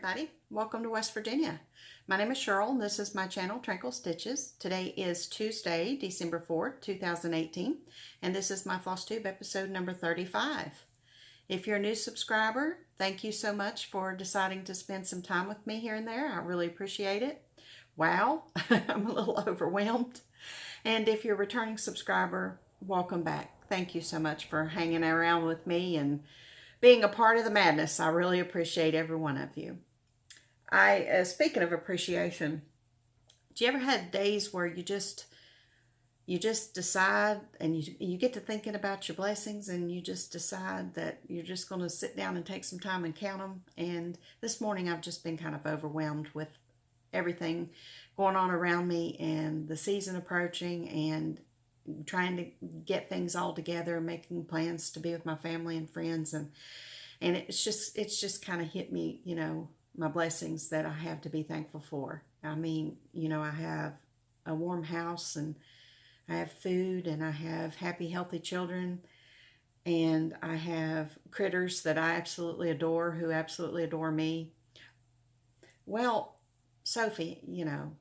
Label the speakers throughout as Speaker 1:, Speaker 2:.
Speaker 1: everybody. Welcome to West Virginia. My name is Cheryl and this is my channel, Tranquil Stitches. Today is Tuesday, December 4th, 2018, and this is my FlossTube episode number 35. If you're a new subscriber, thank you so much for deciding to spend some time with me here and there. I really appreciate it. Wow, I'm a little overwhelmed. And if you're a returning subscriber, welcome back. Thank you so much for hanging around with me and being a part of the madness. I really appreciate every one of you. Speaking of appreciation, do you ever had days where you just decide and you get to thinking about your blessings and you just decide that you're just going to sit down and take some time and count them? And this morning I've just been kind of overwhelmed with everything going on around me and the season approaching and trying to get things all together, making plans to be with my family and friends, and it's just kind of hit me, you know, my blessings that I have to be thankful for. I mean, you know, I have a warm house and I have food and I have happy, healthy children, and I have critters that I absolutely adore, who absolutely adore me. Well, Sophie, you know,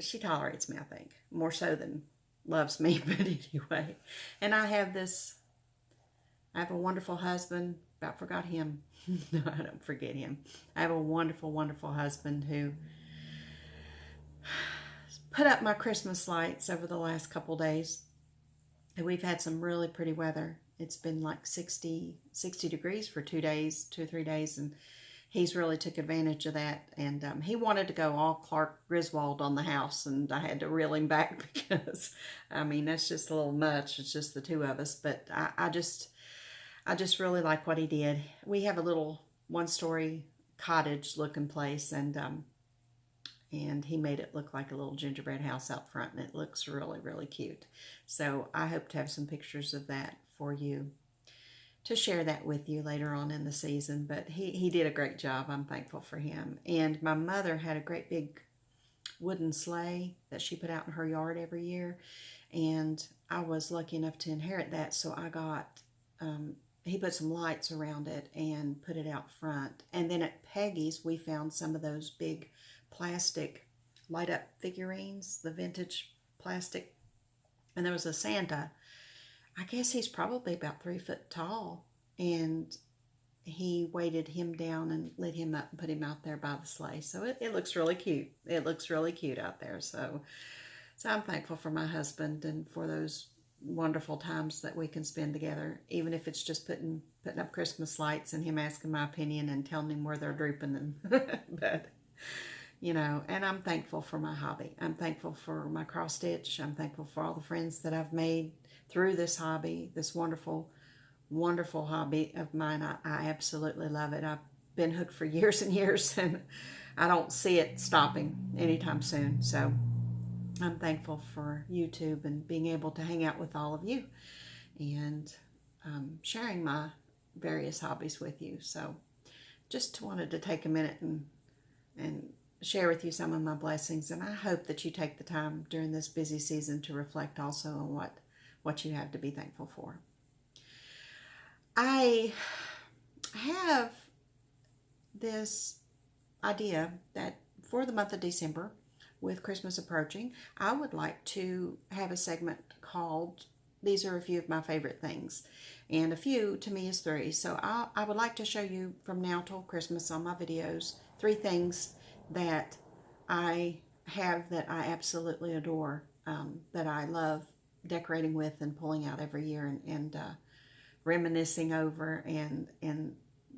Speaker 1: she tolerates me, I think, more so than loves me, but anyway. And I have a wonderful husband. About forgot him. No, I don't forget him. I have a wonderful, wonderful husband who put up my Christmas lights over the last couple days. And we've had some really pretty weather. It's been like 60 degrees for 2 or 3 days, and he's really took advantage of that. And he wanted to go all Clark Griswold on the house, and I had to reel him back because, I mean, that's just a little much. It's just the two of us. But I just really like what he did. We have a little one-story cottage-looking place, and he made it look like a little gingerbread house out front, and it looks really, really cute. So I hope to have some pictures of that for you, to share that with you later on in the season. But he did a great job. I'm thankful for him. And my mother had a great big wooden sleigh that she put out in her yard every year, and I was lucky enough to inherit that. So I got he put some lights around it and put it out front. And then at Peggy's we found some of those big plastic light up figurines, the vintage plastic, and there was a Santa. I guess he's probably about 3 foot tall, and he weighted him down and lit him up and put him out there by the sleigh. So it looks really cute. It looks really cute out there. So I'm thankful for my husband and for those wonderful times that we can spend together, even if it's just putting up Christmas lights and him asking my opinion and telling him where they're drooping. And but you know, and I'm thankful for my hobby. I'm thankful for my cross stitch. I'm thankful for all the friends that I've made through this hobby, this wonderful, wonderful hobby of mine. I absolutely love it. I've been hooked for years and years, and I don't see it stopping anytime soon. So I'm thankful for YouTube and being able to hang out with all of you and sharing my various hobbies with you. So just wanted to take a minute and share with you some of my blessings, and I hope that you take the time during this busy season to reflect also on what you have to be thankful for. I have this idea that for the month of December, with Christmas approaching, I would like to have a segment called These Are a Few of My Favorite Things. And a few to me is 3. So I would like to show you from now till Christmas on my videos 3 things that I have that I absolutely adore, that I love decorating with and pulling out every year and reminiscing over and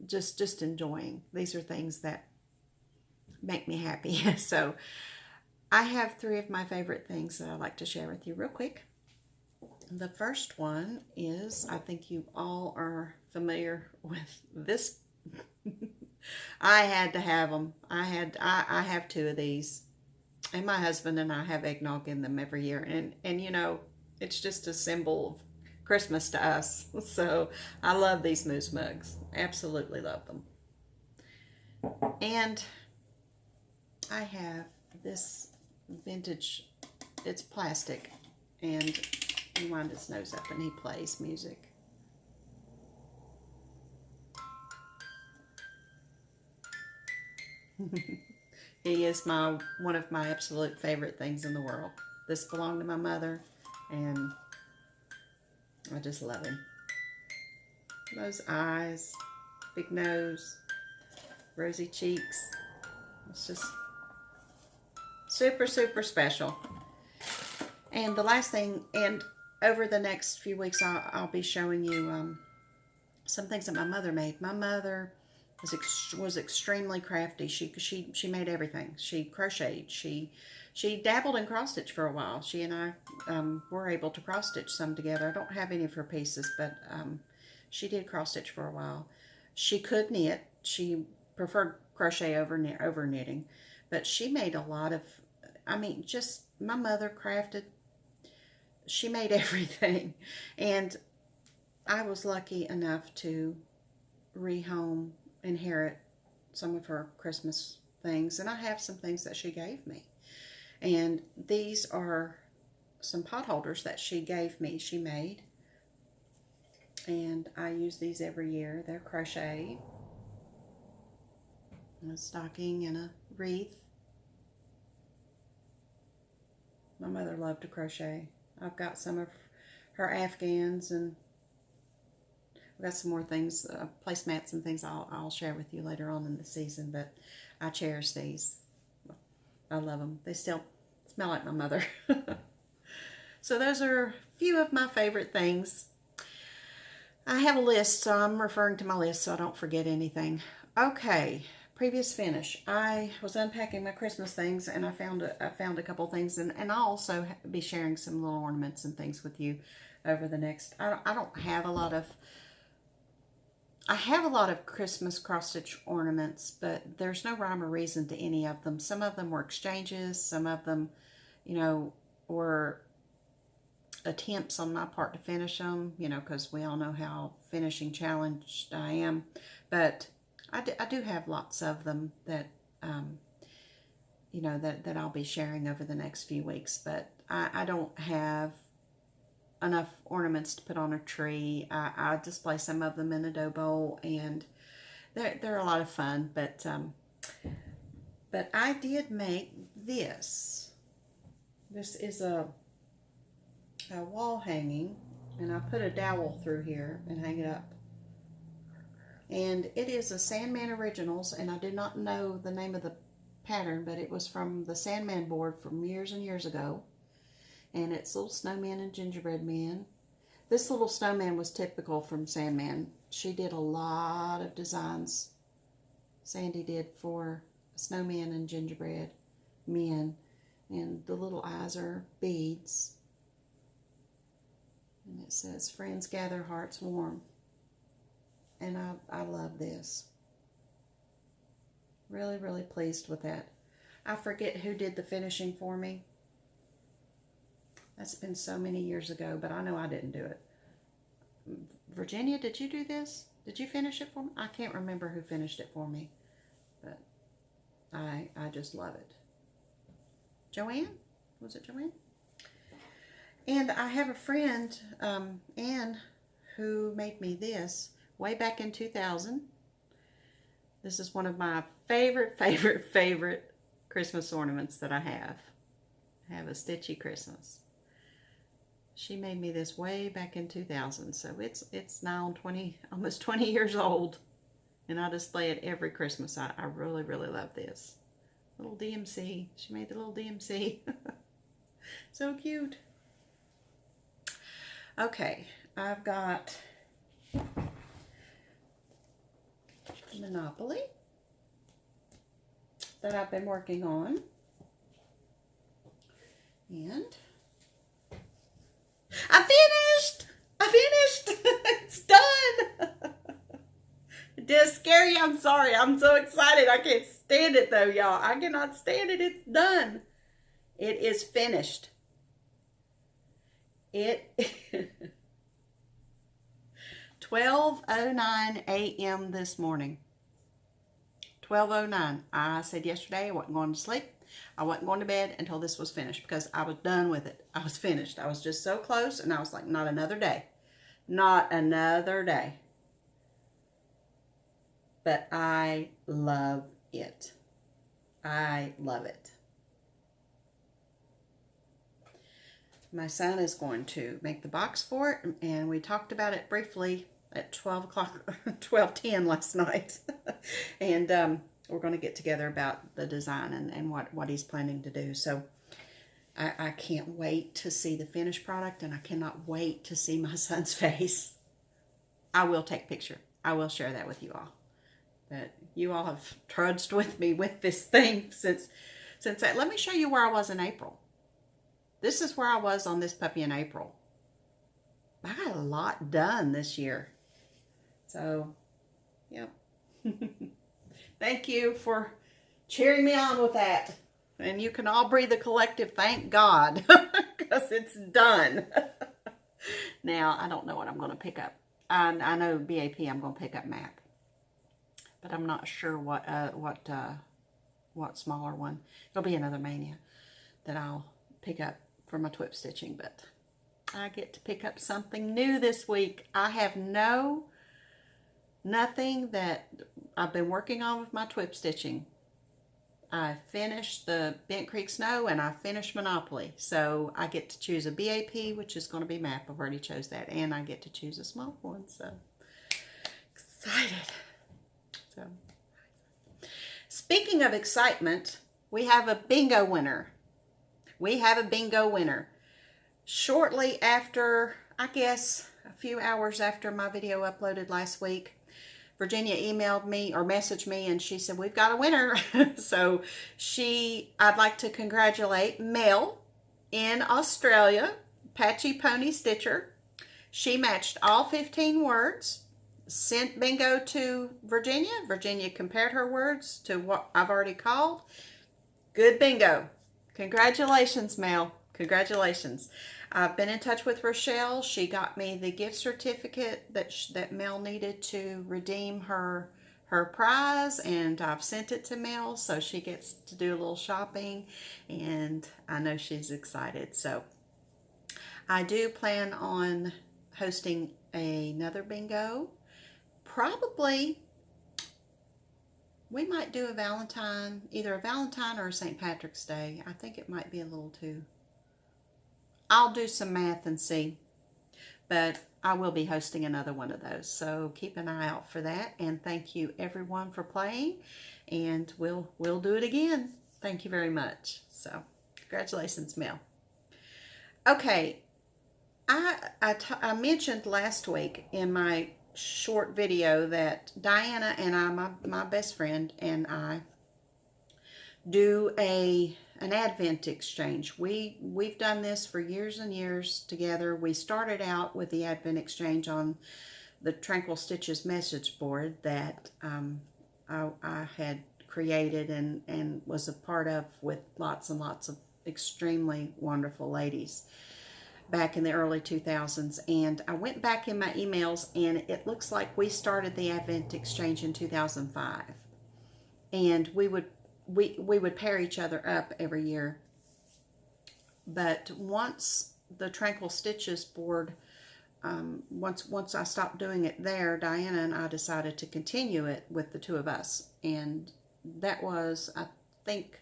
Speaker 1: just enjoying. These are things that make me happy. So I have 3 of my favorite things that I'd like to share with you real quick. The first one is, I think you all are familiar with this. I had to have them. I have 2 of these, and my husband and I have eggnog in them every year, and you know, it's just a symbol of Christmas to us. So I love these moose mugs. Absolutely love them. And I have this vintage, it's plastic, and he wound his nose up and he plays music. He is one of my absolute favorite things in the world. This belonged to my mother, and I just love him. Those eyes, big nose, rosy cheeks. It's just super, super special. And the last thing, and over the next few weeks, I'll be showing you some things that my mother made. My mother was extremely crafty. She made everything. She crocheted. She dabbled in cross stitch for a while. She and I were able to cross stitch some together. I don't have any of her pieces, but she did cross stitch for a while. She could knit. She preferred crochet over knitting, but she made a lot of. I mean, just my mother crafted. She made everything, and I was lucky enough to inherit some of her Christmas things, and I have some things that she gave me. And these are some pot holders that she gave me, she made, and I use these every year. They're crochet, a stocking and a wreath. My mother loved to crochet. I've got some of her Afghans, and I've got some more things, placemats and things I'll share with you later on in the season, but I cherish these. I love them. They still smell like my mother. So those are a few of my favorite things. I have a list, so I'm referring to my list so I don't forget anything. Okay, previous finish. I was unpacking my Christmas things, and I found a couple things, and I'll also be sharing some little ornaments and things with you over the next. I don't have a lot of. I have a lot of Christmas cross-stitch ornaments, but there's no rhyme or reason to any of them. Some of them were exchanges. Some of them, you know, were attempts on my part to finish them, you know, because we all know how finishing challenged I am. But I do have lots of them that, you know, that I'll be sharing over the next few weeks. But I don't have enough ornaments to put on a tree. I display some of them in a dough bowl, and they're a lot of fun. But I did make this. This is a wall hanging, and I put a dowel through here and hang it up. And it is a Sandman Originals, and I did not know the name of the pattern, but it was from the Sandman board from years and years ago. And it's little snowmen and gingerbread men. This little snowman was typical from Sandman. She did a lot of designs, Sandy did, for snowmen and gingerbread men. And the little eyes are beads. And it says, "Friends gather, hearts warm." And I love this. Really, really pleased with that. I forget who did the finishing for me. That's been so many years ago, but I know I didn't do it. Virginia, did you do this? Did you finish it for me? I can't remember who finished it for me, but I just love it. Joanne? Was it Joanne? And I have a friend, Anne, who made me this way back in 2000. This is one of my favorite Christmas ornaments that I have. I have a Stitchy Christmas. She made me this way back in 2000, so it's now almost 20 years old, and I display it every Christmas. I really, really love this. Little DMC. She made the little DMC. So cute. Okay, I've got Monopoly that I've been working on, and I finished! It's done! It does scare you, I'm sorry. I'm so excited. I can't stand it though, y'all. I cannot stand it. It's done. It is finished. It 12:09 a.m. this morning. 12:09. I said yesterday I wasn't going to sleep. I wasn't going to bed until this was finished because I was done with it. I was finished. I was just so close, and I was like, not another day. Not another day. But I love it. I love it. My son is going to make the box for it, and we talked about it briefly at 12 o'clock, 12:10 last night. And we're going to get together about the design and what he's planning to do. So I can't wait to see the finished product, and I cannot wait to see my son's face. I will take a picture. I will share that with you all. But you all have trudged with me with this thing since that. Let me show you where I was in April. This is where I was on this puppy in April. I got a lot done this year. So, yep. Thank you for cheering me on with that. And you can all breathe a collective thank God, because it's done. Now, I don't know what I'm going to pick up. I know BAP I'm going to pick up MAP. But I'm not sure what smaller one. It'll be another Mania that I'll pick up for my twip stitching, but I get to pick up something new this week. I have nothing that I've been working on with my twip stitching. I finished the Bent Creek Snow and I finished Monopoly. So I get to choose a BAP, which is going to be MAP. I've already chose that. And I get to choose a small one. So excited. So speaking of excitement, we have a bingo winner. We have a bingo winner. Shortly after, I guess, a few hours after my video uploaded last week, Virginia emailed me or messaged me, and she said, we've got a winner. So I'd like to congratulate Mel in Australia, Patchy Pony Stitcher. She matched all 15 words, sent bingo to Virginia. Virginia compared her words to what I've already called. Good bingo. Congratulations, Mel. Congratulations. I've been in touch with Rochelle. She got me the gift certificate that Mel needed to redeem her prize, and I've sent it to Mel so she gets to do a little shopping, and I know she's excited. So I do plan on hosting another bingo. Probably we might do either a Valentine or a St. Patrick's Day. I think it might be a little too. I'll do some math and see. But I will be hosting another one of those. So keep an eye out for that. And thank you everyone for playing. And we'll do it again. Thank you very much. So congratulations, Mel. Okay. I mentioned last week in my short video that Diana and I, my best friend, and I do an Advent exchange. We've done this for years and years together. We started out with the Advent exchange on the Tranquil Stitches message board that I had created and was a part of with lots and lots of extremely wonderful ladies back in the early 2000s. And I went back in my emails, and it looks like we started the Advent exchange in 2005. And we would pair each other up every year. But once the Tranquil Stitches board, once I stopped doing it there, Diana and I decided to continue it with the two of us. And that was, I think,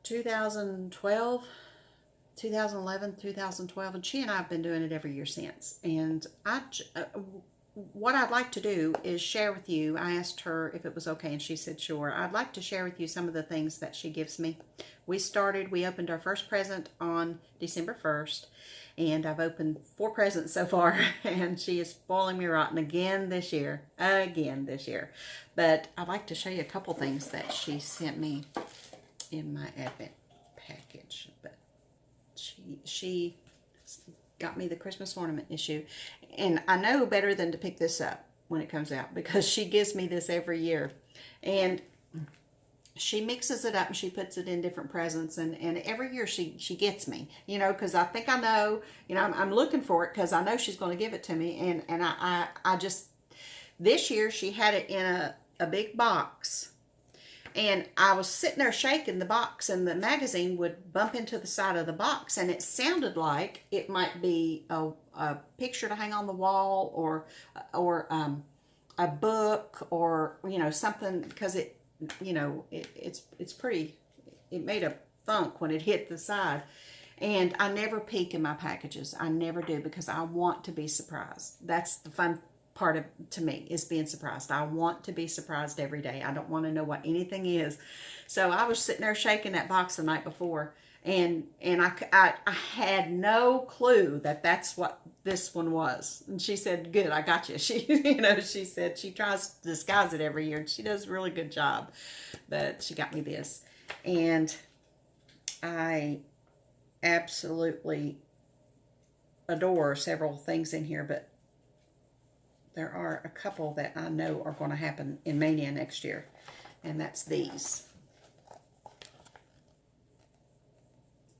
Speaker 1: 2012, 2011, 2012, and she and I have been doing it every year since. And what I'd like to do is share with you, I asked her if it was okay, and she said sure. I'd like to share with you some of the things that she gives me. We opened our first present on December 1st, and I've opened 4 presents so far, and she is spoiling me rotten again this year. But I'd like to show you a couple things that she sent me in my Advent package. But she got me the Christmas ornament issue, and I know better than to pick this up when it comes out, because she gives me this every year, and she mixes it up and she puts it in different presents, and every year she gets me, you know, because I think I know, you know, I'm looking for it because I know she's going to give it to me, and I just, this year she had it in a big box. And I was sitting there shaking the box, and the magazine would bump into the side of the box, and it sounded like it might be a picture to hang on the wall, or a book, or, you know, something, because you know, it's pretty, it made a thunk when it hit the side. And I never peek in my packages. I never do, because I want to be surprised. That's the fun part of, to me, is being surprised. I want to be surprised every day. I don't want to know what anything is. So I was sitting there shaking that box the night before, and I had no clue that that's what this one was. And she said, "Good, I got you." She, you know, she said she tries to disguise it every year, and she does a really good job. But she got me this, and I absolutely adore several things in here, but there are a couple that I know are going to happen in Mania next year, and that's these.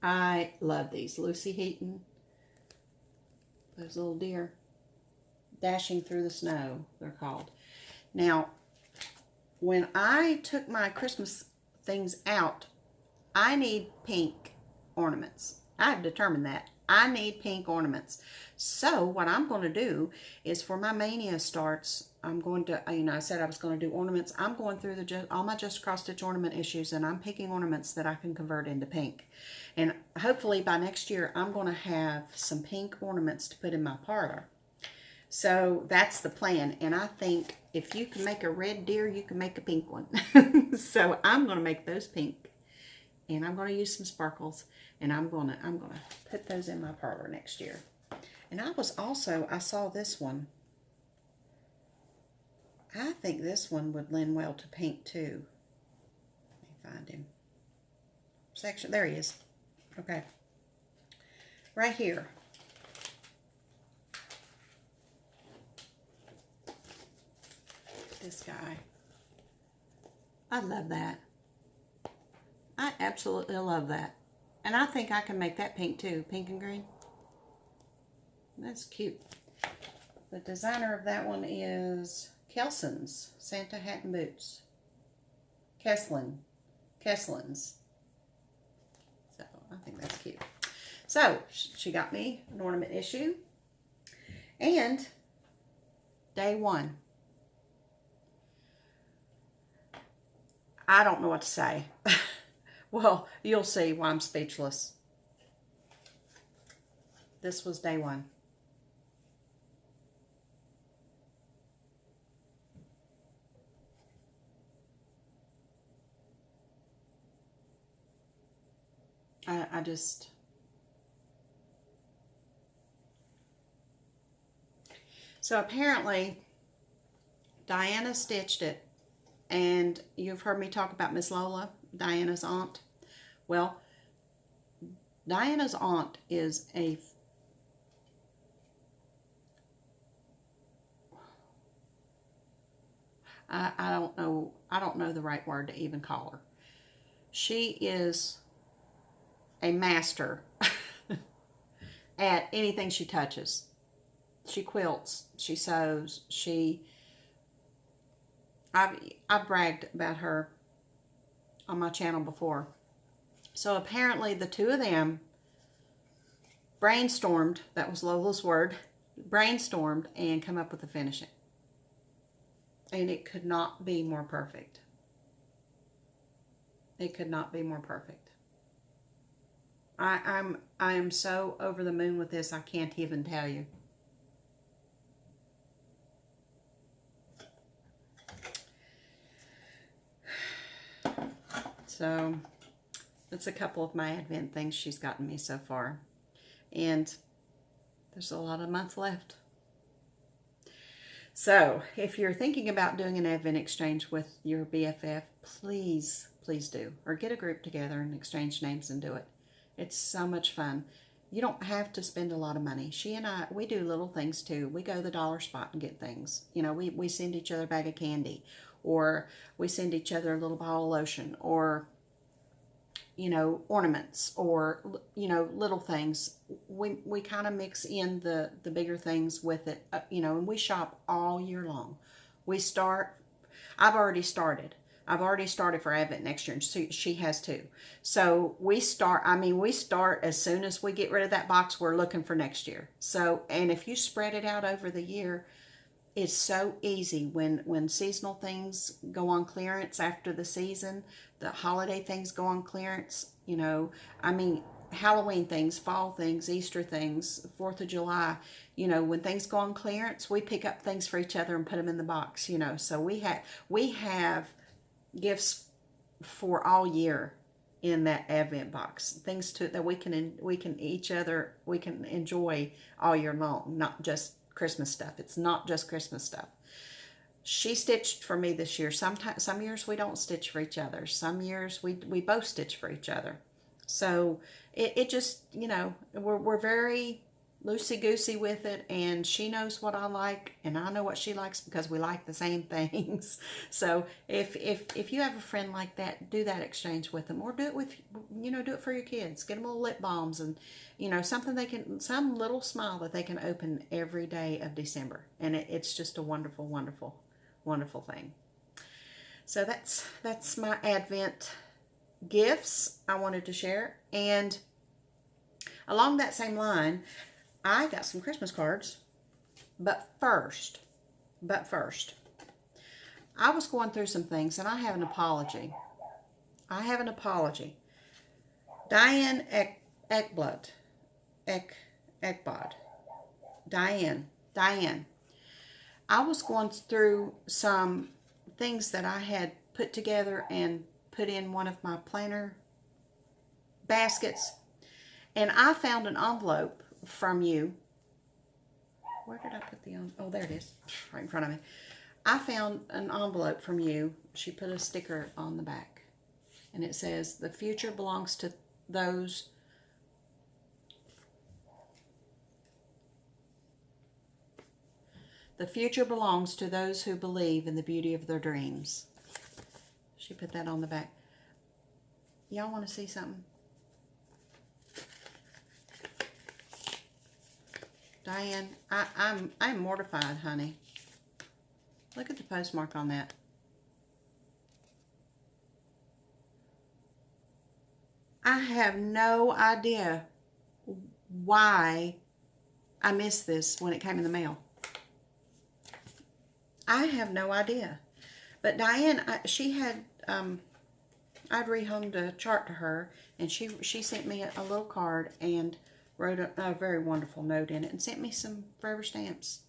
Speaker 1: I love these. Lucy Heaton, those little deer dashing through the snow, they're called. Now, when I took my Christmas things out, I need pink ornaments. I've determined that. I need pink ornaments. So what I'm going to do is, for my Mania starts, I'm going to, you know, I said I was going to do ornaments. I'm going through all my Just Cross Stitch ornament issues, and I'm picking ornaments that I can convert into pink. And hopefully by next year, I'm going to have some pink ornaments to put in my parlor. So that's the plan. And I think if you can make a red deer, you can make a pink one. So I'm going to make those pink. And I'm going to use some sparkles, and I'm going to put those in my parlor next year. And I saw this one. I think this one would lend well to pink too. Let me find him. Section, there he is. Okay. Right here. This guy. I love that. I absolutely love that. And I think I can make that pink too. Pink and green. That's cute. The designer of that one is Kelson's Santa Hat and Boots. Keslin's. So I think that's cute. So she got me an ornament issue. And day one. I don't know what to say. Well, you'll see why I'm speechless. This was day one. I just... So apparently, Diana stitched it. And you've heard me talk about Miss Lola, Diana's aunt. Well, Diana's aunt is a... I don't know the right word to even call her. She is a master at anything she touches. She quilts, she sews, I've bragged about her on my channel before. So apparently the two of them brainstormed, that was Lola's word, brainstormed and come up with the finishing. And it could not be more perfect. It could not be more perfect. I am so over the moon with this, I can't even tell you. So that's a couple of my Advent things she's gotten me so far. And there's a lot of months left. So if you're thinking about doing an Advent exchange with your BFF, please do. Or get a group together and exchange names and do it. It's so much fun. You don't have to spend a lot of money. She and I, we do little things too. We go to the dollar spot and get things. You know, we send each other a bag of candy. Or we send each other a little bottle of lotion, or, you know, ornaments, or, you know, little things. We kind of mix in the bigger things with it, you know, and we shop all year long. I've already started for Advent next year, and she has too. So we start as soon as we get rid of that box, we're looking for next year. So, and if you spread it out over the year, it's so easy when seasonal things go on clearance after the season, the holiday things go on clearance, you know, I mean, Halloween things, fall things, Easter things, 4th of July, you know, when things go on clearance, we pick up things for each other and put them in the box, you know. So we have gifts for all year in that Advent box, things that we can enjoy all year long, not just Christmas stuff. It's not just Christmas stuff. She stitched for me this year. Some years we don't stitch for each other. Some years we both stitch for each other. So it just, you know, we're very loosey-goosey with it, and she knows what I like and I know what she likes because we like the same things. So if you have a friend like that, do that exchange with them, or do it with, you know, do it for your kids. Get them little lip balms and, you know, something some little smile that they can open every day of December. And it's just a wonderful, wonderful, wonderful thing. So that's my Advent gifts I wanted to share. And along that same line, I got some Christmas cards, but first, I was going through some things, and I have an apology. Diane Ekblad, Diane, I was going through some things that I had put together and put in one of my planner baskets, and I found an envelope from you. Where did I put the envelope? Oh, there it is, right in front of me. I found an envelope from you. She put a sticker on the back, and it says, "The future belongs to those who believe in the beauty of their dreams." She put that on the back. Y'all want to see something? Diane, I'm mortified, honey. Look at the postmark on that. I have no idea why I missed this when it came in the mail. I have no idea. But Diane, she had, I'd rehomed a chart to her, and she sent me a little card and wrote a very wonderful note in it and sent me some forever stamps.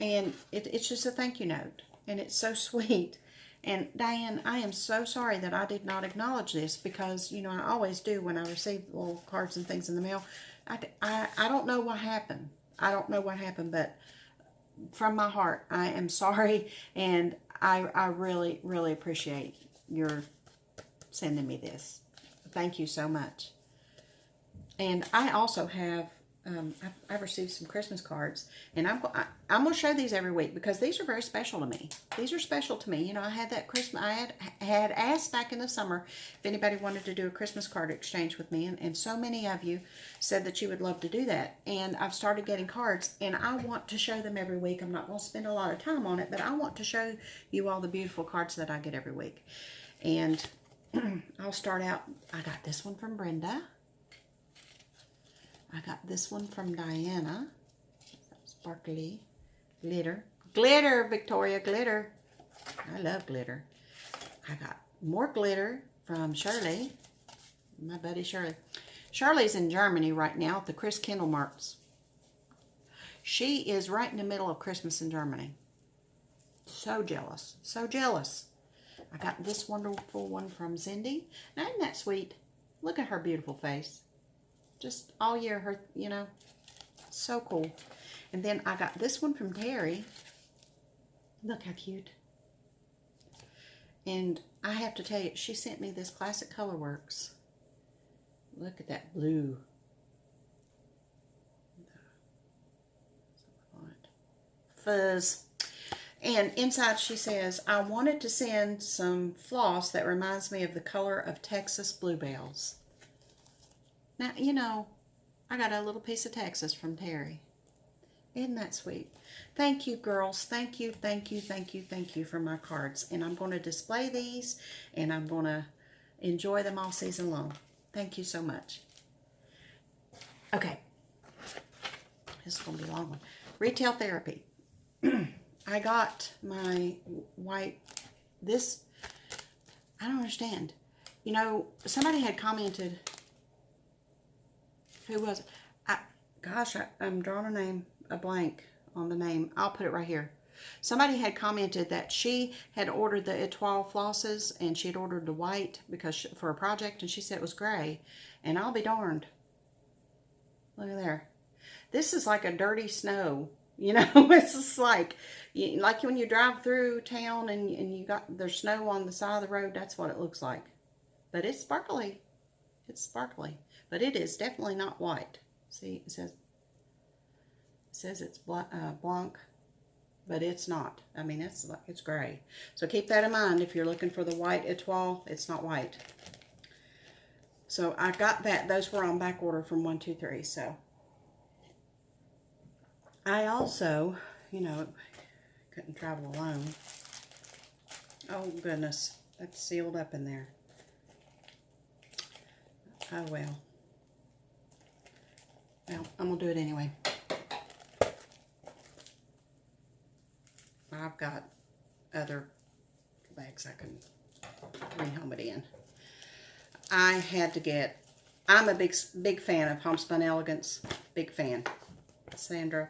Speaker 1: And it's just a thank you note, and it's so sweet. And Diane, I am so sorry that I did not acknowledge this, because, you know, I always do when I receive little cards and things in the mail. I don't know what happened. But from my heart, I am sorry, and I really, really appreciate your sending me this. Thank you so much. And I also have, I've received some Christmas cards, and I'm going to show these every week because these are very special to me. These are special to me. You know, I had that Christmas, I had asked back in the summer if anybody wanted to do a Christmas card exchange with me, and so many of you said that you would love to do that. And I've started getting cards, and I want to show them every week. I'm not going to spend a lot of time on it, but I want to show you all the beautiful cards that I get every week. And I'll start out, I got this one from Brenda. I got this one from Diana. Sparkly glitter. Glitter, Victoria, glitter. I love glitter. I got more glitter from Shirley, my buddy Shirley. Shirley's in Germany right now at the Chris Kindle Marks. She is right in the middle of Christmas in Germany. So jealous. So jealous. I got this wonderful one from Cindy. Now, isn't that sweet? Look at her beautiful face. Just all year, her, you know, so cool. And then I got this one from Terry. Look how cute. And I have to tell you, she sent me this Classic Colorworks. Look at that blue. Fuzz. And inside she says, I wanted to send some floss that reminds me of the color of Texas bluebells. Now, you know, I got a little piece of Texas from Terry. Isn't that sweet? Thank you, girls. Thank you, thank you, thank you, thank you for my cards. And I'm going to display these, and I'm going to enjoy them all season long. Thank you so much. Okay. This is going to be a long one. Retail therapy. I got my white, this, I don't understand. You know, somebody had commented, who was it? Gosh, I'm drawing a blank on the name. I'll put it right here. Somebody had commented that she had ordered the Etoile flosses and she had ordered the white because for a project, and she said it was gray. And I'll be darned. Look at there. This is like a dirty snow. You know, it's just like when you drive through town and you got, there's snow on the side of the road. That's what it looks like. But it's sparkly. It's sparkly. But it is definitely not white. See, it says it's blanc, but it's not. I mean, it's gray. So keep that in mind if you're looking for the white Etoile. It's not white. So I got that. Those were on back order from 123. So I also, you know, couldn't travel alone. Oh goodness, that's sealed up in there. Oh well. Well, I'm going to do it anyway. I've got other bags I can rehome it in. I had to get, I'm a big fan of Homespun Elegance. Big fan. Sandra.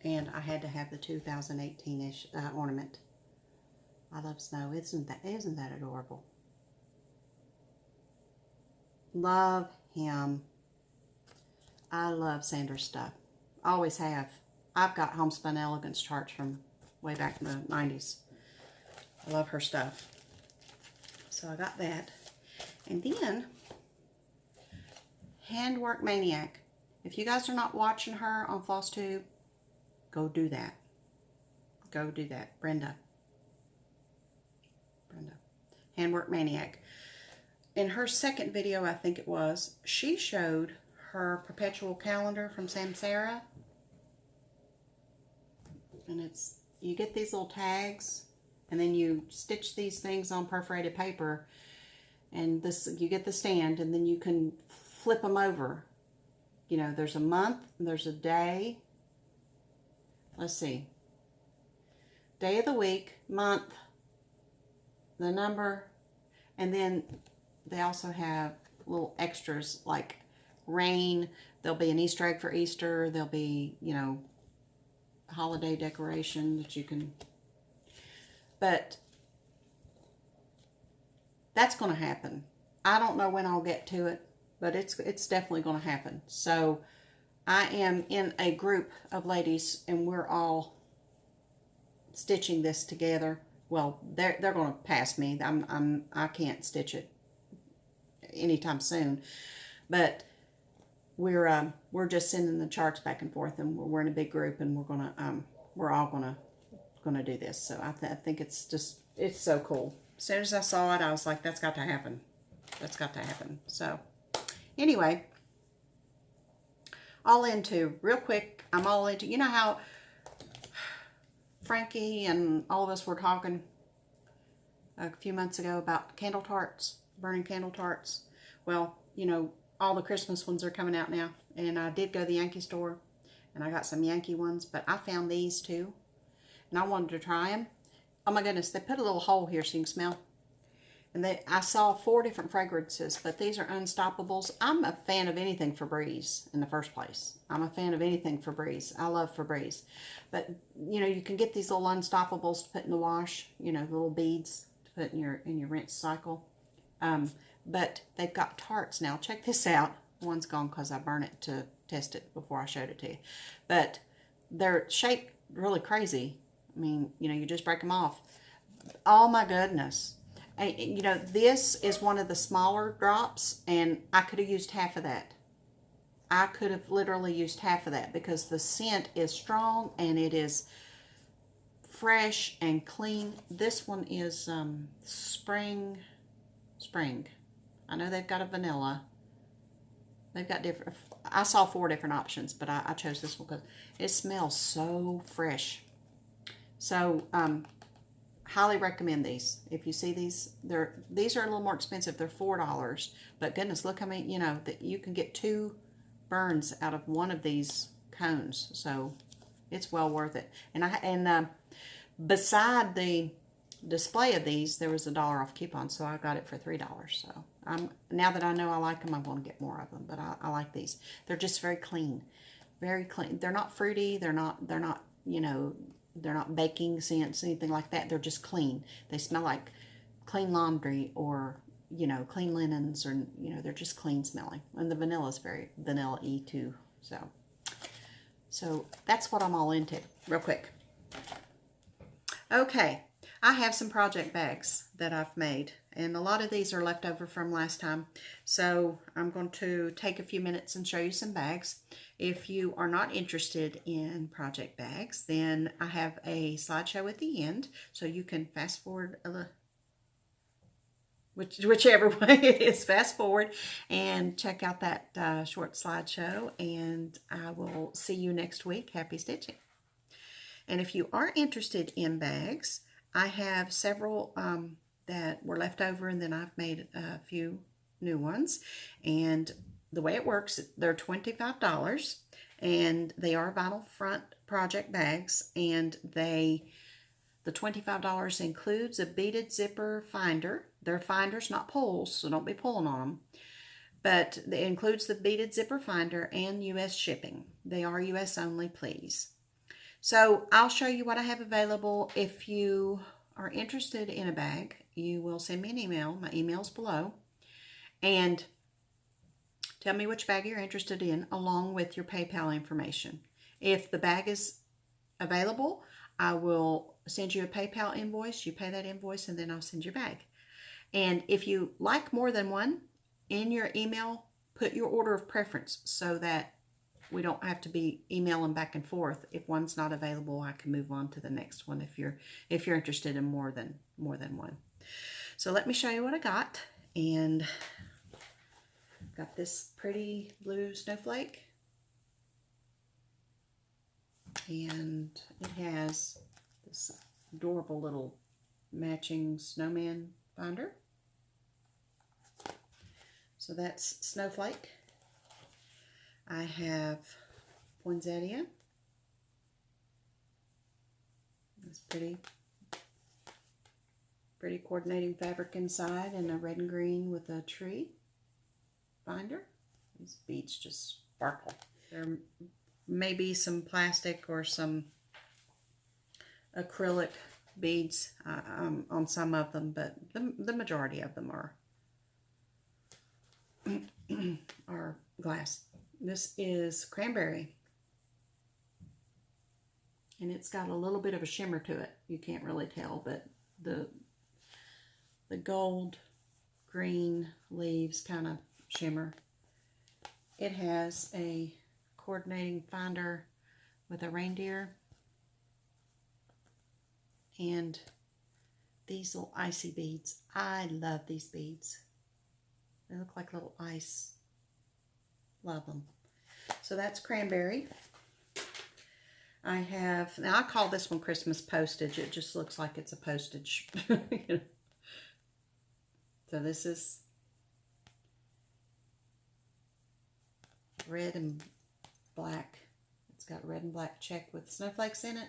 Speaker 1: And I had to have the 2018-ish ornament. I love snow. Isn't that adorable? Love him. I love Sandra's stuff. Always have. I've got Homespun Elegance charts from way back in the 90s. I love her stuff. So I got that. And then, Handwork Maniac. If you guys are not watching her on FlossTube, go do that. Go do that. Brenda. Handwork Maniac. In her second video, I think it was, she showed her perpetual calendar from Samsara. And it's, you get these little tags, and then you stitch these things on perforated paper, and this, you get the stand, and then you can flip them over. You know, there's a month, there's a day. Let's see. Day of the week, month, the number, and then they also have little extras like rain. There'll be an Easter egg for Easter. There'll be, you know, holiday decoration that you can, but that's going to happen. I don't know when I'll get to it, but it's definitely going to happen. So I am in a group of ladies and we're all stitching this together. Well, they're going to pass me. I can't stitch it anytime soon, but we're just sending the charts back and forth, and we're in a big group, and we're all gonna do this. So I think it's so cool. As soon as I saw it, I was like, that's got to happen. That's got to happen. So anyway, real quick, I'm all into, you know how Frankie and all of us were talking a few months ago about candle tarts, burning candle tarts. Well, you know, all the Christmas ones are coming out now. And I did go to the Yankee store, and I got some Yankee ones, but I found these too. And I wanted to try them. Oh my goodness, they put a little hole here so you can smell. And I saw 4 different fragrances, but these are Unstoppables. I'm a fan of anything Febreze in the first place. I'm a fan of anything Febreze. I love Febreze. But, you know, you can get these little Unstoppables to put in the wash, you know, little beads to put in your rinse cycle. But they've got tarts now. Check this out. One's gone because I burned it to test it before I showed it to you. But they're shaped really crazy. I mean, you know, you just break them off. Oh my goodness. And, you know, this is one of the smaller drops, and I could have used half of that. I could have literally used half of that because the scent is strong and it is fresh and clean. This one is spring. I know they've got a vanilla. They've got different. I saw 4 different options, but I chose this one because it smells so fresh. So highly recommend these. If you see these, these are a little more expensive. They're $4, but goodness, look how many, you know, that you can get 2 burns out of one of these cones. So It's well worth it. And beside the display of these, there was a $1 off coupon, so I got it for $3. So now that I know I like them, I want to get more of them. But I like these. They're just very clean, very clean. They're not fruity. They're not you know, they're not baking scents, anything like that. They're just clean. They smell like clean laundry, or you know, clean linens, or you know, they're just clean smelling. And the vanilla is very vanilla-y too. So that's what I'm all into. Real quick. Okay, I have some project bags that I've made, and a lot of these are left over from last time. So I'm going to take a few minutes and show you some bags. If you are not interested in project bags, then I have a slideshow at the end, so you can fast forward whichever way it is, fast forward and check out that short slideshow, and I will see you next week. Happy stitching. And if you are interested in bags, I have several that were left over, and then I've made a few new ones. And the way it works, they're $25, and they are vinyl front project bags, and the $25 includes a beaded zipper finder. They're finders, not pulls, so don't be pulling on them. But it includes the beaded zipper finder and U.S. shipping. They are U.S. only, please. So I'll show you what I have available. If you are interested in a bag, you will send me an email. My email's below. And tell me which bag you're interested in, along with your PayPal information. If the bag is available, I will send you a PayPal invoice. You pay that invoice, and then I'll send you a bag. And if you like more than one, in your email, put your order of preference so that we don't have to be emailing back and forth. If one's not available, I can move on to the next one if you're interested in more than one. So let me show you what I got. And got this pretty blue snowflake. And it has this adorable little matching snowman binder. So that's Snowflake. I have poinsettia. It's pretty coordinating fabric inside, and a red and green with a tree binder. These beads just sparkle. There may be some plastic or some acrylic beads on some of them, but the majority of them are glass. This is cranberry, and it's got a little bit of a shimmer to it. You can't really tell, but the gold green leaves kind of shimmer. It has a coordinating finder with a reindeer, and these little icy beads. I love these beads. They look like little ice. Love them. So that's cranberry. I have, now I call this one Christmas postage. It just looks like it's a postage. So this is red and black. It's got red and black check with snowflakes in it.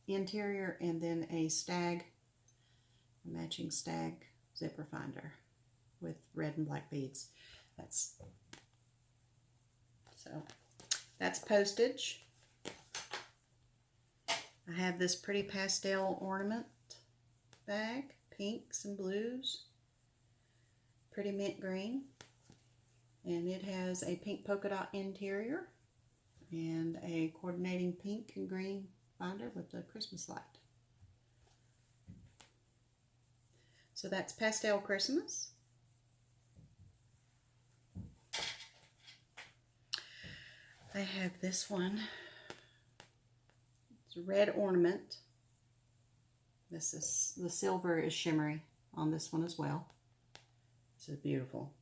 Speaker 1: Interior, and then a matching stag zipper finder with red and black beads. That's postage. I have this pretty pastel ornament bag, pinks and blues, pretty mint green, and it has a pink polka dot interior and a coordinating pink and green binder with a Christmas light. So that's Pastel Christmas. I have this one. It's a red ornament. The silver is shimmery on this one as well. This is beautiful.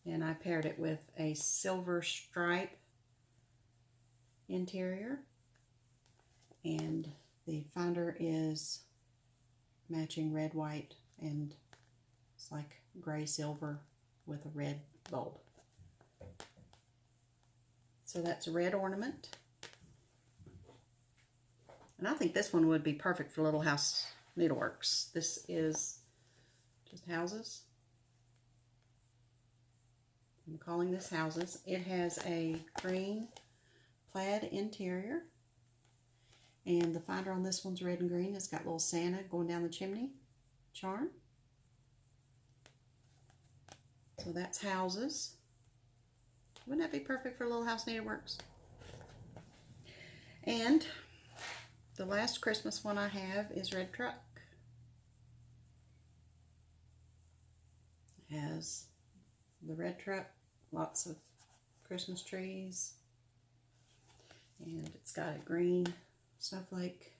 Speaker 1: And I paired it with a silver stripe interior. And the finder is matching red, white, and it's like gray silver with a red bulb. So that's a red ornament. And I think this one would be perfect for Little House Needleworks. This is just houses. I'm calling this houses. It has a green plaid interior. And the finder on this one's red and green. It's got little Santa going down the chimney charm. So that's houses. Wouldn't that be perfect for Little House Needleworks? And the last Christmas one I have is Red Truck. It has the red truck, lots of Christmas trees, and it's got a green snowflake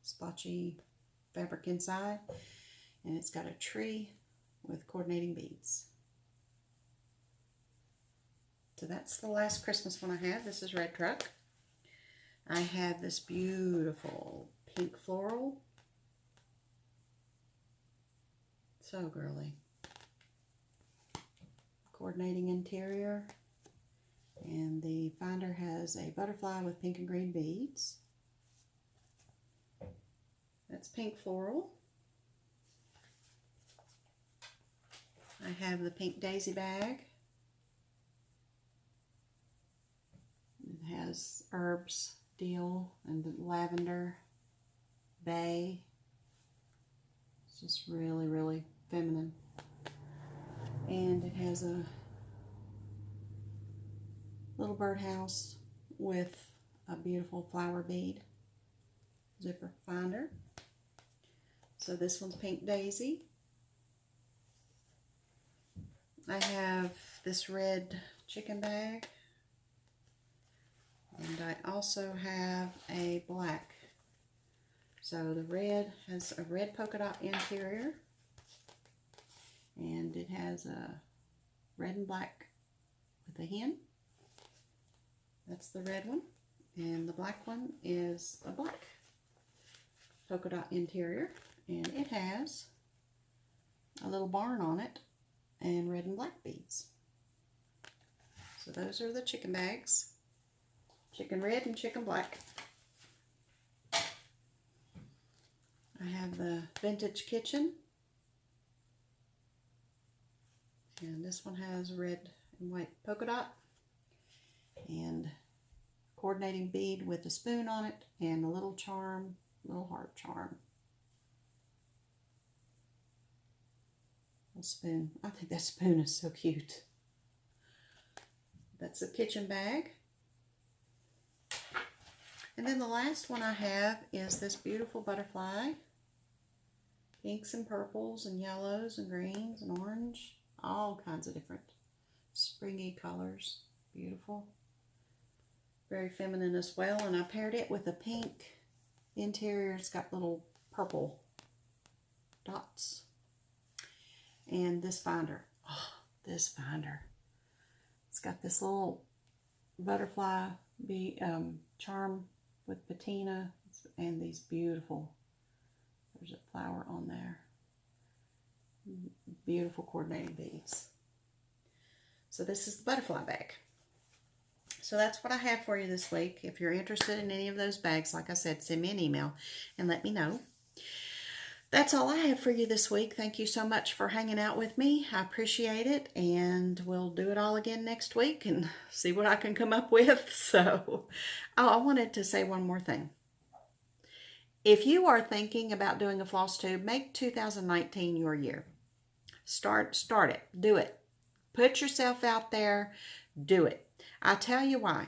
Speaker 1: splotchy fabric inside, and it's got a tree with coordinating beads. So that's the last Christmas one I have. This is Red Truck. I have this beautiful pink floral. So girly. Coordinating interior. And the finder has a butterfly with pink and green beads. That's pink floral. I have the pink daisy bag. It has herbs, dill, and lavender, bay. It's just really, really feminine. And it has a little birdhouse with a beautiful flower bead zipper finder. So this one's pink daisy. I have this red chicken bag. And I also have a black. So the red has a red polka dot interior. And it has a red and black with a hen. That's the red one. And the black one is a black polka dot interior. And it has a little barn on it and red and black beads. So those are the chicken bags. Chicken red and chicken black. I have the vintage kitchen. And this one has red and white polka dot. And coordinating bead with a spoon on it. And a little charm, little heart charm. A spoon. I think that spoon is so cute. That's a kitchen bag. And then the last one I have is this beautiful butterfly. Pinks and purples and yellows and greens and orange. All kinds of different springy colors. Beautiful. Very feminine as well. And I paired it with a pink interior. It's got little purple dots. And this binder. Oh, this binder. It's got this little butterfly charm with patina and these beautiful, there's a flower on there, beautiful coordinating beads. So this is the butterfly bag. So that's what I have for you this week. If you're interested in any of those bags, like I said, send me an email and let me know. That's all I have for you this week. Thank you so much for hanging out with me. I appreciate it, and we'll do it all again next week and see what I can come up with. So, I wanted to say one more thing. If you are thinking about doing a floss tube, make 2019 your year. Start it. Do it. Put yourself out there. Do it. I'll tell you why.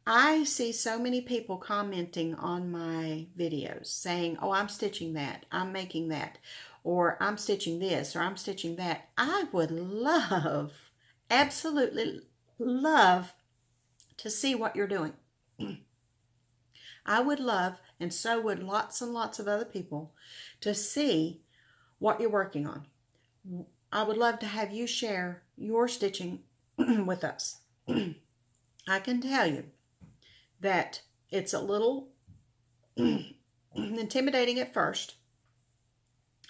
Speaker 1: I see so many people commenting on my videos saying, oh, I'm stitching that, I'm making that, or I'm stitching this, or I'm stitching that. I would love, absolutely love to see what you're doing. I would love, and so would lots and lots of other people, to see what you're working on. I would love to have you share your stitching with us. I can tell you that it's a little intimidating at first.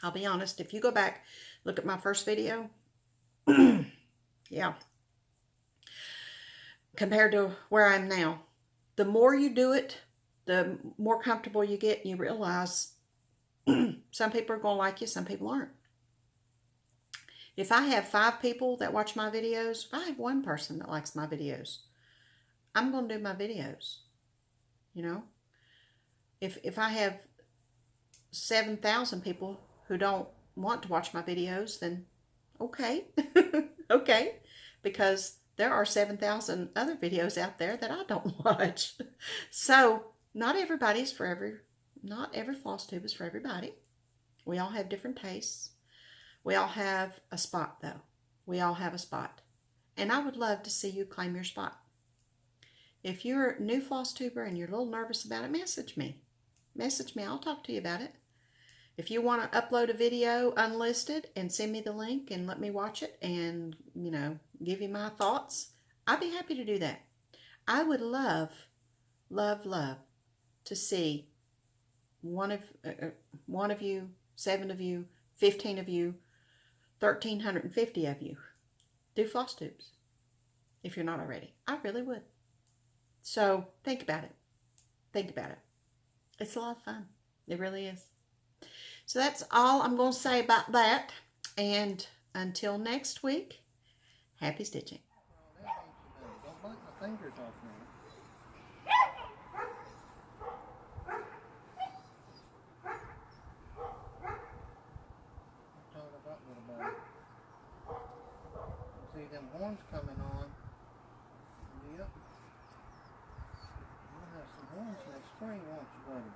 Speaker 1: I'll be honest, if you go back, look at my first video, yeah, compared to where I am now, the more you do it, the more comfortable you get, you realize some people are going to like you, some people aren't. If I have 5 people that watch my videos, if I have 1 person that likes my videos, I'm going to do my videos. You know, if I have 7,000 people who don't want to watch my videos, then okay, okay, because there are 7,000 other videos out there that I don't watch. So not every FlossTube is for everybody. We all have different tastes. We all have a spot, though. We all have a spot. And I would love to see you claim your spot. If you're a new FlossTuber and you're a little nervous about it, message me. Message me. I'll talk to you about it. If you want to upload a video unlisted and send me the link and let me watch it and, you know, give you my thoughts, I'd be happy to do that. I would love, love, love to see one of you, 7 of you, 15 of you, 1,350 of you do FlossTubes if you're not already. I really would. So think about it. Think about it. It's a lot of fun. It really is. So that's all I'm going to say about that. And until next week, happy stitching.
Speaker 2: Don't bite my fingers off now. I told her about little boy. See them horns coming on. Yep. You'll have some horns next spring, won't you, buddy?